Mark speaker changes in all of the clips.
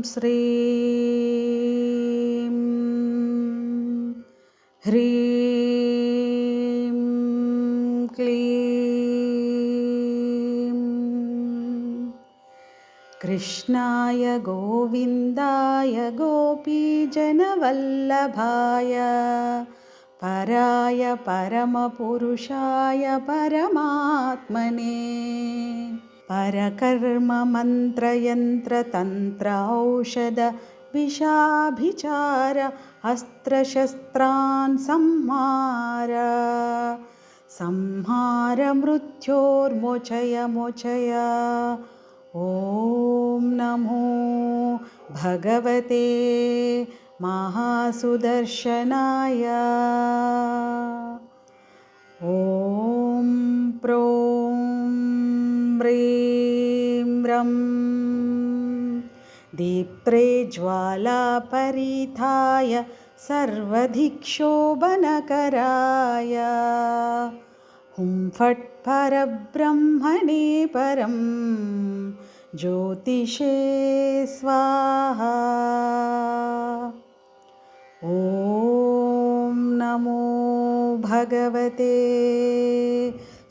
Speaker 1: श्रीं ह्रीं क्लीं कृष्णाय गोविन्दाय गोपीजनवल्लभाय पराय परमपुरुषाय परमात्मने परकर्म मन्त्रयन्त्रतन्त्र औषध विषाभिचार अस्त्रशस्त्रान् संहार मृत्योर्मोचय मोचय। ॐ नमो भगवते महासुदर्शनाय। ॐ प्रों ह्रीं रं दीप्त्रे ज्वालापरीताय सर्वधिक्षोभनकराय हुं फट् परब्रह्मणे परं ज्योतिषे स्वाहा। ॐ नमो भगवते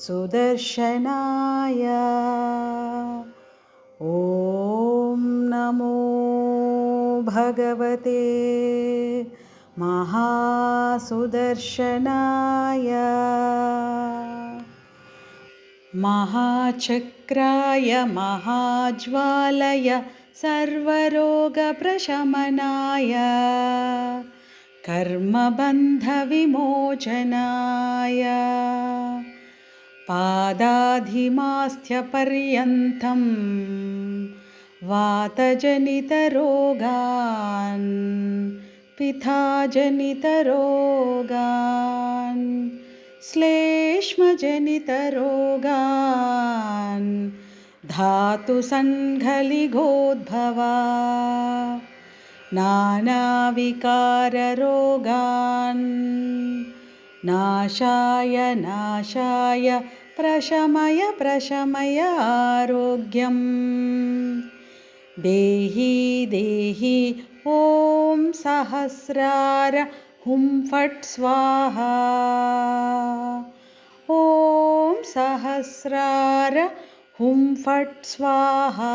Speaker 1: सुदर्शनाय। ॐ नमो भगवते महासुदर्शनाय। महाचक्राय महाज्वालय सर्वरोगप्रशमनाय कर्मबन्धविमोचनाय पादाधिमास्थ्यपर्यन्तं वातजनितरोगान् पित्तजनितरोगान् श्लेष्मजनितरोगान् धातुसङ्घलिघोद्भवा नानाविकाररोगान् नाशाय प्रशमय आरोग्यं देहि ॐ सहस्रार हुं फट् स्वाहा। ॐ सहस्रार हुं फट् स्वाहा।